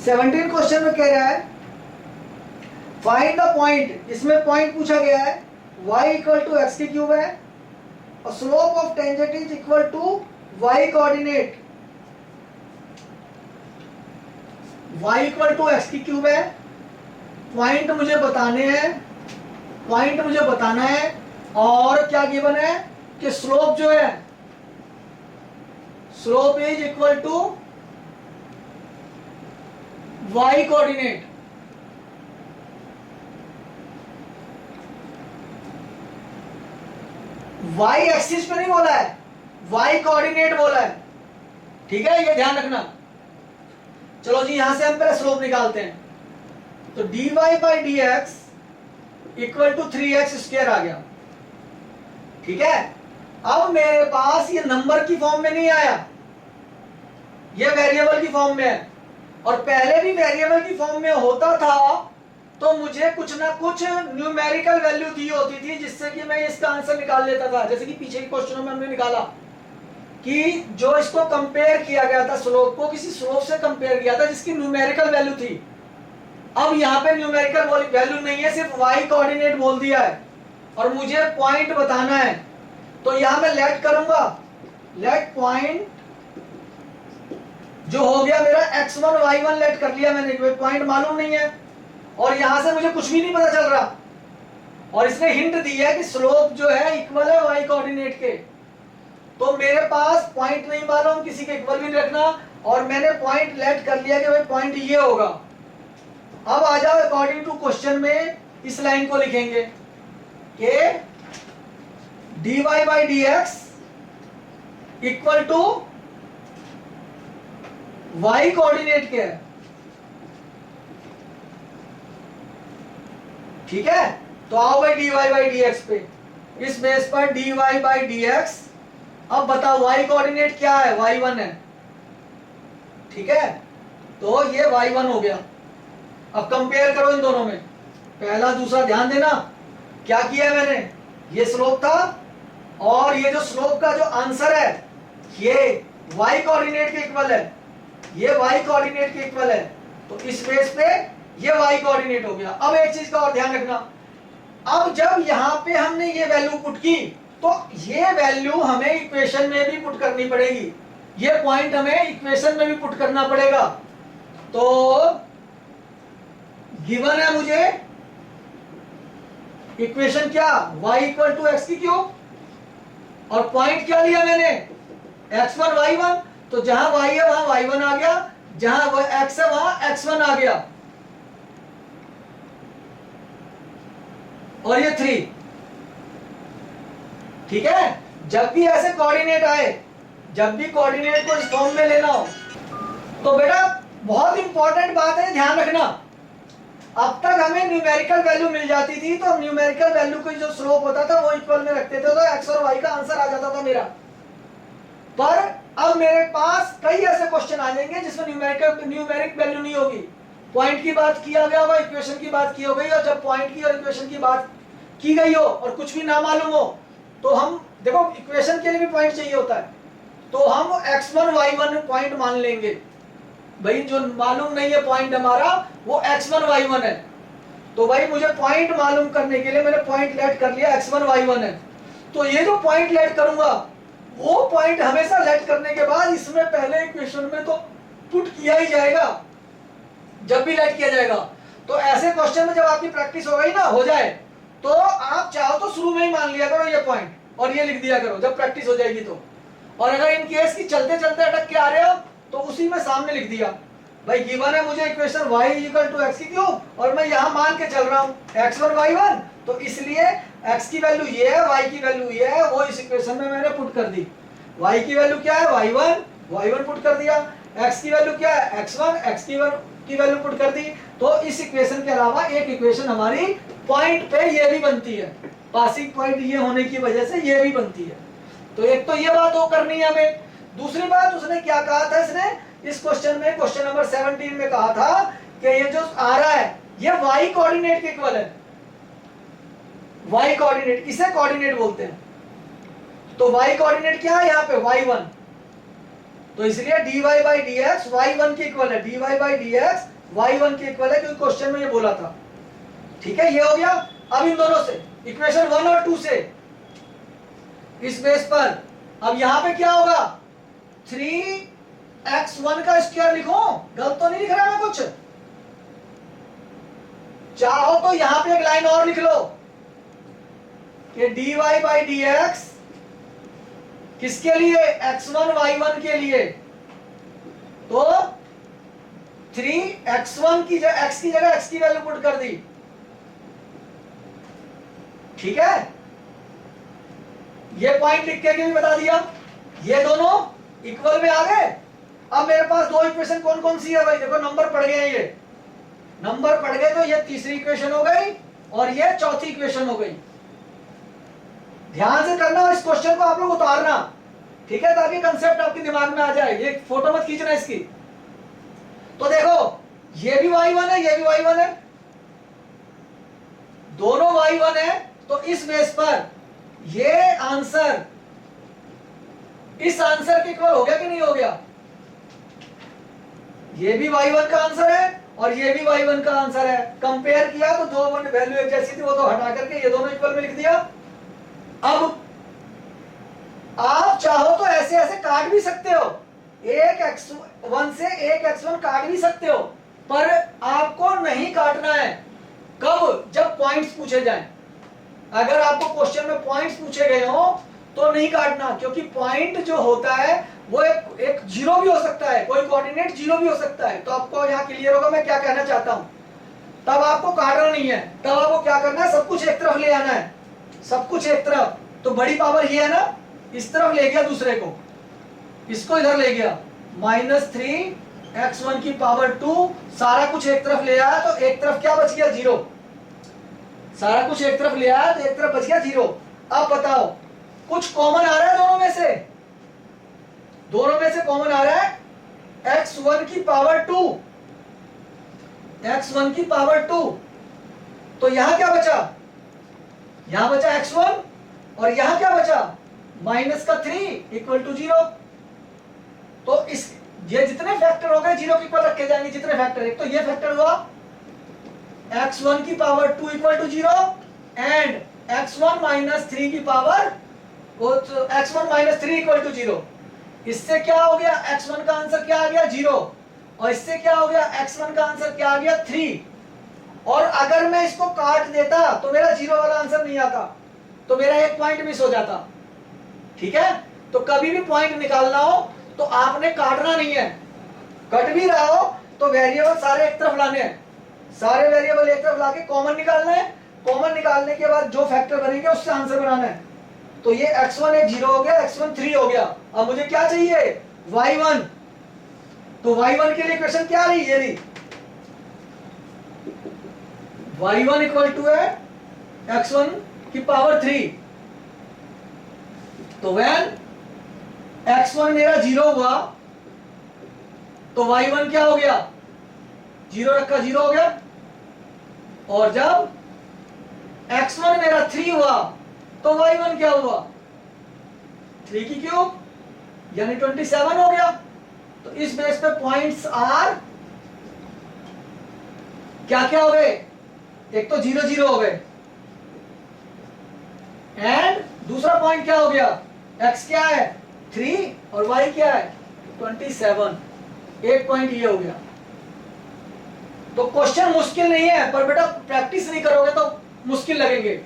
17 question में कह रहा है फाइंड द पॉइंट, इसमें पॉइंट पूछा गया है y इक्वल टू एक्स की क्यूब है और slope of tangent is equal to y coordinate, y equal to X की क्यूब है। पॉइंट मुझे बताने हैं, पॉइंट मुझे बताना है और क्या गिवन है कि स्लोप जो है slope is equal to y coordinate. y axis पे नहीं बोला है, y कोऑर्डिनेट बोला है, ठीक है, ये ध्यान रखना। चलो जी यहां से हम पहले स्लोप निकालते हैं, तो dy by D x equal to 3x square आ गया, ठीक है। अब मेरे पास ये नंबर की फॉर्म में नहीं आया, ये वेरिएबल की फॉर्म में है, और पहले भी वेरिएबल की फॉर्म में होता था तो मुझे कुछ ना कुछ न्यूमेरिकल वैल्यू दी होती थी जिससे कि मैं इसका आंसर निकाल लेता था। जैसे कि पीछे के क्वेश्चनों में हमने निकाला कि जो इसको कंपेयर किया गया था, स्लोप को किसी स्लोप से कंपेयर किया था जिसकी न्यूमेरिकल वैल्यू थी। अब यहाँ पे न्यूमेरिकल वैल्यू नहीं है, सिर्फ y कोऑर्डिनेट बोल दिया है और मुझे पॉइंट बताना है। तो यहां मैं लेट करूंगा, लेट पॉइंट जो हो गया मेरा x1 y1 लेट कर लिया मैंने, पॉइंट मालूम नहीं है और यहां से मुझे कुछ भी नहीं पता चल रहा, और इसने हिंट दी है कि स्लोप जो है इक्वल है y कोऑर्डिनेट के। तो मेरे पास पॉइंट नहीं मालूम, किसी के इक्वल भी नहीं रखना, और मैंने पॉइंट लेट कर लिया कि भाई पॉइंट ये होगा। अब आ जाओ अकॉर्डिंग टू क्वेश्चन में इस लाइन को लिखेंगे कि dy by D x equal to y coordinate के है, ठीक है। तो आओ भाई dy बाई डी एक्स पे, इस बेस पर dy बाई डी एक्स। अब बताओ y कोऑर्डिनेट क्या है, y1 है, ठीक है। तो ये y1 हो गया। अब कंपेयर करो इन दोनों में, पहला दूसरा ध्यान देना क्या किया है मैंने, ये स्लोप था और ये जो स्लोप का जो आंसर है ये y कोऑर्डिनेट के इक्वल है, ये y कोऑर्डिनेट के इक्वल है, तो इस बेस पे ये y कोऑर्डिनेट हो गया। अब एक चीज का और ध्यान रखना, अब जब यहां पे हमने ये वैल्यू पुट की तो ये वैल्यू हमें इक्वेशन में भी पुट करनी पड़ेगी, ये पॉइंट हमें इक्वेशन में भी पुट करना पड़ेगा। तो गिवन है मुझे इक्वेशन क्या, y इक्वल टू एक्स की क्यूब, और पॉइंट क्या लिया मैंने x1 y1, तो जहां y है वहां y1 आ गया, जहां x है वहां x1 आ गया, और ये 3, ठीक है। जब भी ऐसे कोऑर्डिनेट आए, जब भी कोऑर्डिनेट को इस फॉर्म में लेना हो तो बेटा बहुत इंपॉर्टेंट बात है, ध्यान रखना। अब तक हमें न्यूमेरिकल वैल्यू मिल जाती थी, तो न्यूमेरिकल वैल्यू को जो स्लोप होता था वो इक्वल में रखते थे, तो x और y का आंसर आ जाता था मेरा। पर अब मेरे पास कई ऐसे क्वेश्चन आ जाएंगे जिसमें न्यूमेरिक वैल्यू नहीं होगी, पॉइंट की बात किया गया होगा, इक्वेशन की बात की हो गई, और जब पॉइंट की और इक्वेशन की बात की गई हो और कुछ भी ना मालूम हो तो हम देखो इक्वेशन के लिए भी पॉइंट चाहिए होता है, तो हम x1 y1 पॉइंट मान लेंगे। भाई जो मालूम नहीं है पॉइंट हमारा वो x1 y1 है, तो भाई मुझे पॉइंट मालूम करने के लिए मैंने पॉइंट लेट कर लिया x1 y1 है। तो ये जो पॉइंट लेट करूंगा वो पॉइंट हमेशा लेट करने के बाद इसमें पहले इक्वेशन में तो पुट किया ही जाएगा जब भी लेट किया जाएगा। तो ऐसे क्वेश्चन में जब आपकी प्रैक्टिस हो गई ना, हो जाए, तो आप चाहो तो शुरू में ही मान लिया करो ये पॉइंट और ये लिख दिया करो जब प्रैक्टिस हो जाएगी तो। और अगर इन केस की चलते चलते अटक के आ रहे हो तो उसी में सामने लिख दिया, भाई गिवन है मुझे equation y equal to X की क्यूब और मैं यहां मान के चल रहा हूं x1 y1, तो इसलिए x की वैल्यू ये है, y की वैल्यू ये है, वो इस इक्वेशन में मैंने पुट कर दी। y की वैल्यू क्या है y1 पुट कर दिया, x की वैल्यू क्या है x1, x की वैल्यू पुट कर दी। तो इस इक्वेशन के अलावा एक इक्वेशन हमारी पॉइंट पे ये भी बनती है, पासिंग पॉइंट ये होने की वजह से ये भी बनती है। तो एक तो ये बात हो करनी है हमें। दूसरी बात उसने क्या कहा था, इसने इस क्वेश्चन में क्वेश्चन नंबर 17 में कहा था कि ये जो आ रहा है ये y कोऑर्डिनेट के इक्वल है, y कोऑर्डिनेट, इसे कोऑर्डिनेट बोलते हैं। तो y कोऑर्डिनेट क्या है यहाँ पे y1, तो इसलिए dy by D x y1 के इक्वल है, dy by D x y1 के इक्वल है, क्योंकि क्वेश्चन में ये बोला था। ठीक है, ये हो गया। अब इन दोनों से इक्वेशन 1 और 2 से इस बेस पर अब यहां पे क्या होगा, 3x1 का स्क्वायर लिखो, गलत तो नहीं लिख रहा मैं कुछ? चाहो तो यहां पे एक लाइन और लिख लो कि dy बाई डी एक्स किसके लिए, x1 y1 के लिए, तो 3x1 की जगह x की जगह x की वैल्यू पुट कर दी। ठीक है, ये पॉइंट लिख के भी बता दिया, ये दोनों इक्वल में आ गए। अब मेरे पास दो इक्वेशन कौन कौन सी है भाई, देखो नंबर पड़ गए हैं, ये नंबर पड़ गए, तो ये तीसरी इक्वेशन हो गई और ये चौथी इक्वेशन हो गई। ध्यान से करना इस क्वेश्चन को, आप लोग उतारना, ठीक है, ताकि कंसेप्ट आपके दिमाग में आ जाए। ये फोटो मत खींचना इसकी। तो देखो ये भी y1 है, ये भी y1 है, दोनों y1 है, तो इस बेस पर ये आंसर इस आंसर के इक्वल हो गया कि नहीं हो गया? ये भी y1 का आंसर है और ये भी y1 का आंसर है। कंपेयर किया तो दो वैल्यू एक जैसी थी, वो तो हटा करके ये दोनों इक्वल में लिख दिया। अब आप चाहो तो ऐसे ऐसे काट भी सकते हो, एक x1 से एक x1 काट भी सकते हो, पर आपको नहीं काटना है। कब? जब पॉइंट्स पूछे जाएं। अगर आपको क्वेश्चन में पॉइंट्स पूछे गए हो तो नहीं काटना, क्योंकि पॉइंट जो होता है वो एक जीरो भी हो सकता है, कोई कोऑर्डिनेट जीरो भी हो सकता है। तो आपको यहाँ क्लियर होगा मैं क्या कहना चाहता हूं। तब आपको काटना नहीं है, तब आपको क्या करना है, सब कुछ एक तरफ ले आना है, सब कुछ एक तरफ। तो बड़ी पावर ये है ना, इस तरफ ले गया दूसरे को, इसको इधर ले गया, -3x1 की पावर 2, सारा कुछ एक तरफ ले आया तो एक तरफ क्या बच गया, 0। सारा कुछ एक तरफ ले आया तो एक तरफ बच गया 0। अब बताओ कुछ कॉमन आ रहा है दोनों में से? दोनों में से कॉमन आ रहा है x1 की पावर 2, x1 की पावर 2। तो यहां क्या बचा? यहां बचा x1 और यहां क्या बचा, -3 इक्वल टू 0। तो इस ये जितने फैक्टर हो गए 0 के इक्वल रखे जाएंगे, जितने फैक्टर, एक तो ये फैक्टर हुआ x1 की power 2 equal to 0 and x1 -3 की पावर x1 -3 इक्वल टू 0। इससे क्या हो गया, x1 का आंसर क्या आ गया, 0, और इससे क्या हो गया, x1 का आंसर क्या आ गया, 3। और अगर मैं इसको काट देता तो मेरा 0 वाला आंसर नहीं आता, तो मेरा एक पॉइंट मिस हो जाता। ठीक है, तो कभी भी पॉइंट निकालना हो तो आपने काटना नहीं है। कट भी रहा हो तो वेरिएबल सारे एक तरफ लाने हैं, सारे वेरिएबल एक तरफ लाके कॉमन निकालना है। कॉमन निकालने के बाद जो फैक्टर बनेंगे उससे आंसर बनाना है। तो ये x1 एक 0 हो गया, x1 3 हो गया। अब मुझे क्या चाहिए, y1। तो y1 के लिए इक्वेशन क्या रही, ये रही, y1 इक्वल टू है x1 की पावर 3। तो व्हेन x1 मेरा 0 हुआ तो y1 क्या हो गया, 0 रखा 0 हो गया। और जब x1 मेरा 3 हुआ तो y1 क्या हुआ, 3 की क्यूब यानी 27 हो गया। तो इस बेस पे पॉइंट्स आर क्या क्या हो गए, एक तो 0 0 हो गए एंड दूसरा पॉइंट क्या हो गया, x क्या है 3 और y क्या है 27, एक पॉइंट ये हो गया। तो क्वेश्चन मुश्किल नहीं है, पर बेटा प्रैक्टिस नहीं करोगे तो मुश्किल लगेंगे।